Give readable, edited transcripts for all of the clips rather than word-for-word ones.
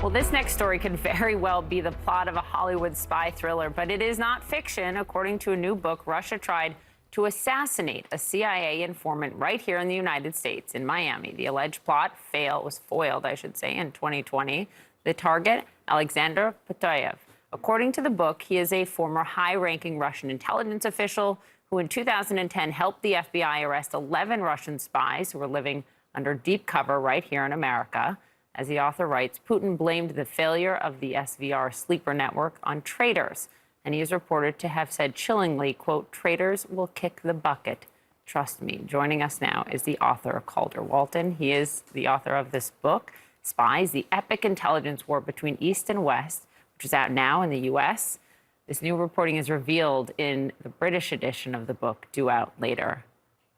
Well, this next story could very well be the plot of a Hollywood spy thriller, but it is not fiction. According to a new book, Russia tried to assassinate a CIA informant right here in the United States, in Miami. The alleged plot was foiled, I should say, in 2020. The target, Alexander Patoyev. According to the book, he is a former high-ranking Russian intelligence official who in 2010 helped the FBI arrest 11 Russian spies who were living under deep cover right here in America. As the author writes, Putin blamed the failure of the SVR sleeper network on traitors, and he is reported to have said chillingly, quote, "Traitors will kick the bucket. Trust me." Joining us now is the author, Calder Walton. He is the author of this book, Spies, the Epic Intelligence War Between East and West, which is out now in the U.S. This new reporting is revealed in the British edition of the book, due out later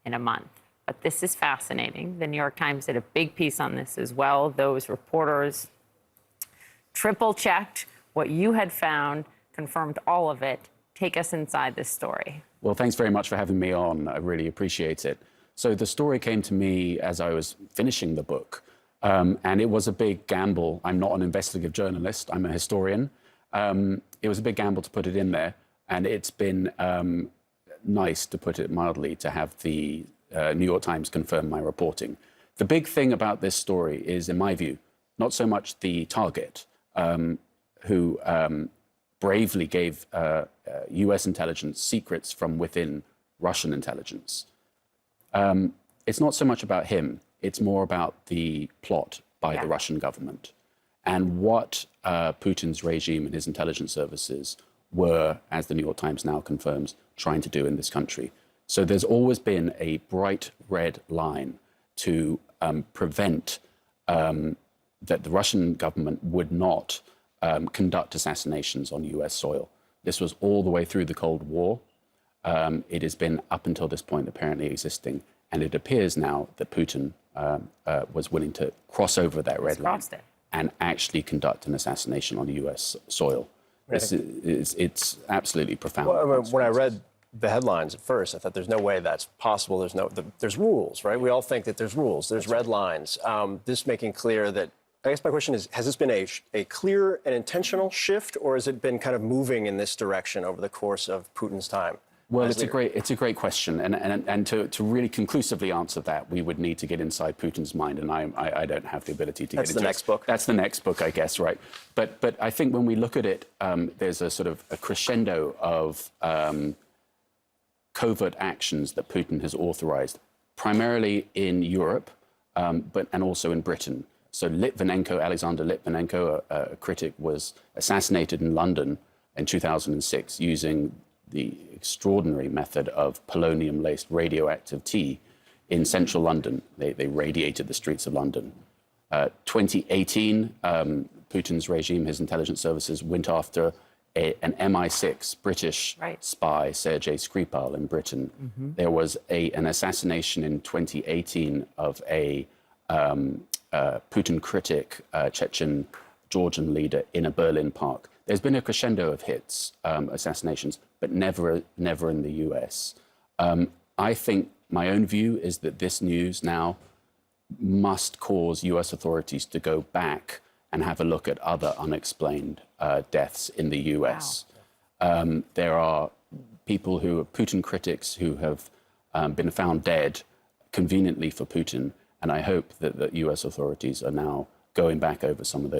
in a month. But this is fascinating. The New York Times did a big piece on this as well. Those reporters triple-checked what you had found, confirmed all of it. Take us inside this story. Well, thanks very much for having me on. I really appreciate it. So the story came to me as I was finishing the book, and it was a big gamble. I'm not an investigative journalist. I'm a historian. It was a big gamble to put it in there, and it's been nice, to put it mildly, to have the New York Times confirm my reporting. The big thing about this story is, in my view, not so much the target, who bravely gave US intelligence secrets from within Russian intelligence. It's not so much about him. It's more about the plot by the Russian government and what Putin's regime and his intelligence services were, as the New York Times now confirms, trying to do in this country. So there's always been a bright red line to prevent that the Russian government would not conduct assassinations on US soil. This was all the way through the Cold War. It has been, up until this point, apparently existing. And it appears now that Putin was willing to cross over that red line and actually conduct an assassination on US soil. It's absolutely profound. Well, when I read the headlines at first, I thought there's no way that's possible. There's rules, right? We all think that there's rules. There's red lines. This making clear that, I guess my question is, has this been a clear and intentional shift, or has it been kind of moving in this direction over the course of Putin's time? Well, it's a great question, and to really conclusively answer that, we would need to get inside Putin's mind, and I don't have the ability to get into it. That's the next book. That's the next book, I guess, right? But I think when we look at it, there's a sort of a crescendo of covert actions that Putin has authorized, primarily in Europe, and also in Britain. So Alexander Litvinenko, a critic, was assassinated in London in 2006 using the extraordinary method of polonium-laced radioactive tea in central London. They radiated the streets of London. 2018, Putin's regime, his intelligence services, went after an MI6 British spy, Sergei Skripal, in Britain. There was an assassination in 2018 of a Putin critic, Chechen Georgian leader, in a Berlin park. There's been a crescendo of hits, assassinations, but never in the US. I think my own view is that this news now must cause US authorities to go back and have a look at other unexplained deaths in the US. Wow. There are people who are Putin critics who have been found dead conveniently for Putin, and I hope that the US authorities are now going back over some of those